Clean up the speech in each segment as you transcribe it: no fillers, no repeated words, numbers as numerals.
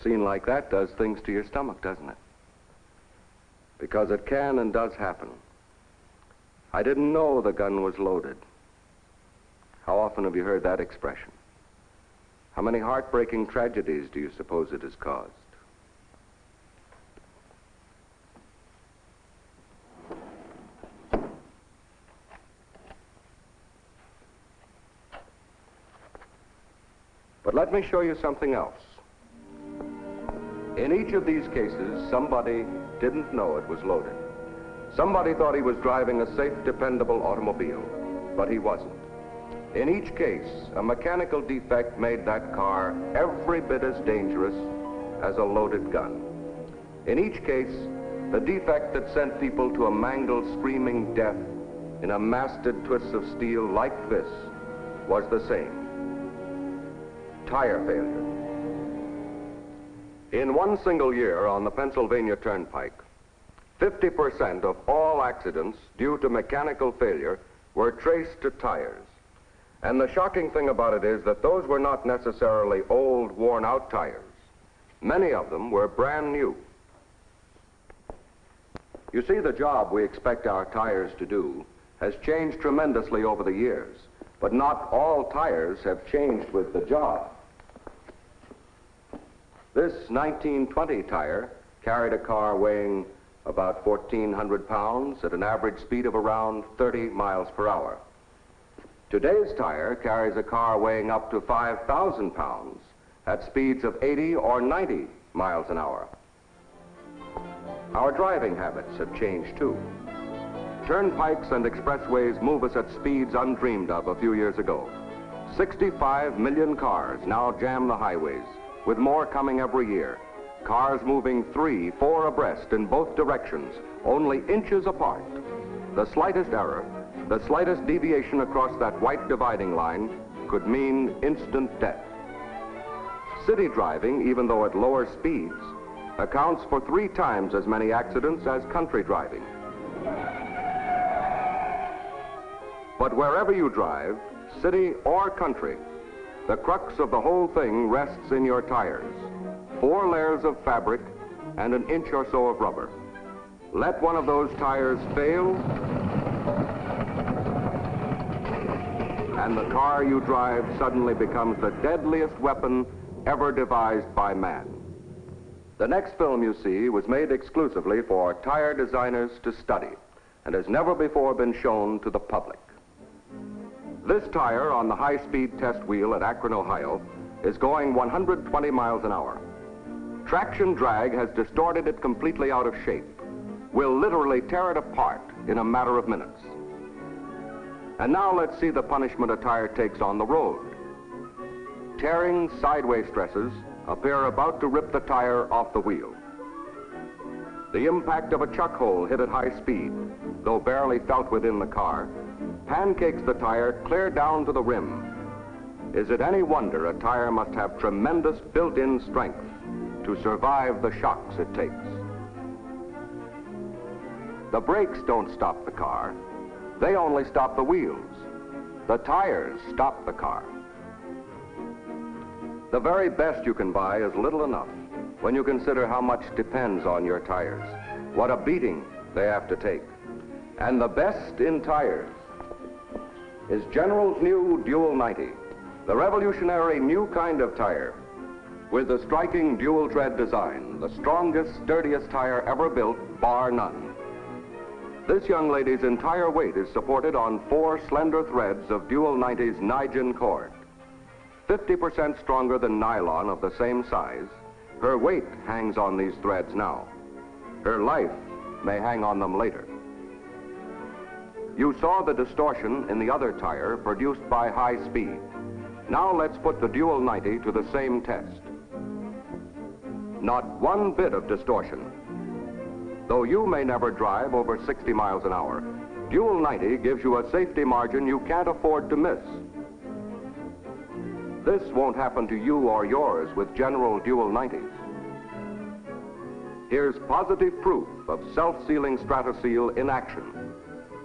scene like that does things to your stomach, doesn't it? Because it can and does happen. I didn't know the gun was loaded. How often have you heard that expression? How many heartbreaking tragedies do you suppose it has caused? But let me show you something else. In each of these cases, somebody didn't know it was loaded. Somebody thought he was driving a safe, dependable automobile, but he wasn't. In each case, a mechanical defect made that car every bit as dangerous as a loaded gun. In each case, the defect that sent people to a mangled, screaming death in a masted twist of steel like this was the same. Tire failure. In one single year on the Pennsylvania Turnpike, 50% of all accidents due to mechanical failure were traced to tires. And the shocking thing about it is that those were not necessarily old, worn-out tires. Many of them were brand new. You see, the job we expect our tires to do has changed tremendously over the years, but not all tires have changed with the job. This 1920 tire carried a car weighing about 1,400 pounds at an average speed of around 30 miles per hour. Today's tire carries a car weighing up to 5,000 pounds at speeds of 80 or 90 miles an hour. Our driving habits have changed too. Turnpikes and expressways move us at speeds undreamed of a few years ago. 65 million cars now jam the highways, with more coming every year. Cars moving 3, 4 abreast in both directions, only inches apart. The slightest error, the slightest deviation across that white dividing line could mean instant death. City driving, even though at lower speeds, accounts for 3 times as many accidents as country driving. But wherever you drive, city or country, the crux of the whole thing rests in your tires. 4 layers of fabric and an inch or so of rubber. Let one of those tires fail, and the car you drive suddenly becomes the deadliest weapon ever devised by man. The next film you see was made exclusively for tire designers to study and has never before been shown to the public. This tire on the high-speed test wheel at Akron, Ohio, is going 120 miles an hour. Traction drag has distorted it completely out of shape. We'll literally tear it apart in a matter of minutes. And now let's see the punishment a tire takes on the road. Tearing sideways stresses appear about to rip the tire off the wheel. The impact of a chuck hole hit at high speed, though barely felt within the car, pancakes the tire clear down to the rim. Is it any wonder a tire must have tremendous built-in strength to survive the shocks it takes? The brakes don't stop the car. They only stop the wheels. The tires stop the car. The very best you can buy is little enough when you consider how much depends on your tires, what a beating they have to take. And the best in tires is General's new Dual 90, the revolutionary new kind of tire with the striking dual tread design, the strongest, sturdiest tire ever built, bar none. This young lady's entire weight is supported on 4 slender threads of Dual 90's Nigin cord. 50% stronger than nylon of the same size, her weight hangs on these threads now. Her life may hang on them later. You saw the distortion in the other tire produced by high speed. Now let's put the Dual 90 to the same test. Not one bit of distortion. Though you may never drive over 60 miles an hour, Dual 90 gives you a safety margin you can't afford to miss. This won't happen to you or yours with General Dual 90s. Here's positive proof of self-sealing Stratoseal in action.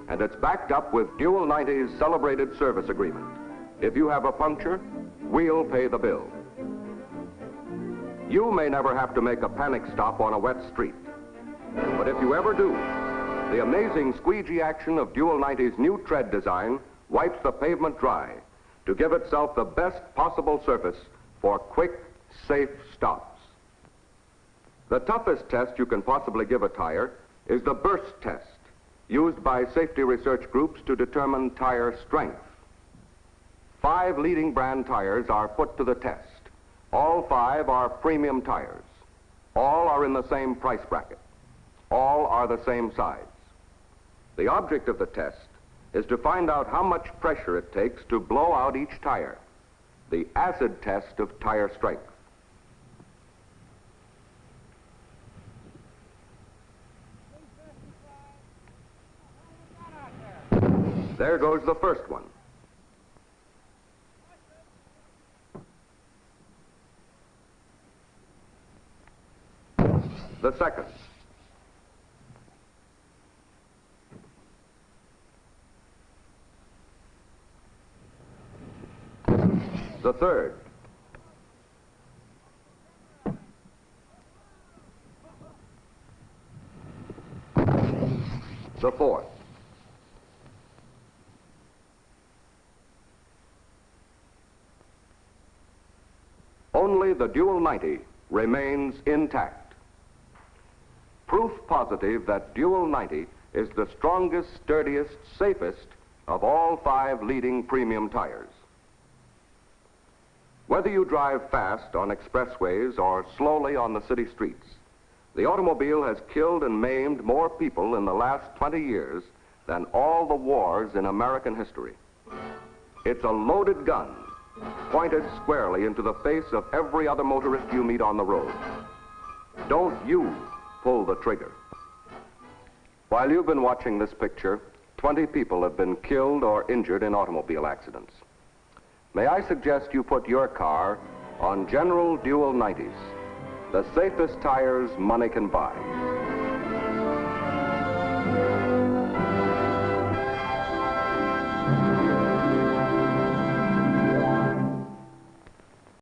And it's backed up with Dual 90's celebrated service agreement. If you have a puncture, we'll pay the bill. You may never have to make a panic stop on a wet street. But if you ever do, the amazing squeegee action of Dual 90's new tread design wipes the pavement dry to give itself the best possible surface for quick, safe stops. The toughest test you can possibly give a tire is the burst test, used by safety research groups to determine tire strength. 5 leading brand tires are put to the test. All 5 are premium tires. All are in the same price bracket. All are the same size. The object of the test is to find out how much pressure it takes to blow out each tire, the acid test of tire strength. There goes the first one. The second. The third. The fourth. Only the Dual 90 remains intact. Proof positive that Dual 90 is the strongest, sturdiest, safest of all 5 leading premium tires. Whether you drive fast on expressways or slowly on the city streets, the automobile has killed and maimed more people in the last 20 years than all the wars in American history. It's a loaded gun, pointed squarely into the face of every other motorist you meet on the road. Don't you pull the trigger. While you've been watching this picture, 20 people have been killed or injured in automobile accidents. May I suggest you put your car on General Dual 90s, the safest tires money can buy.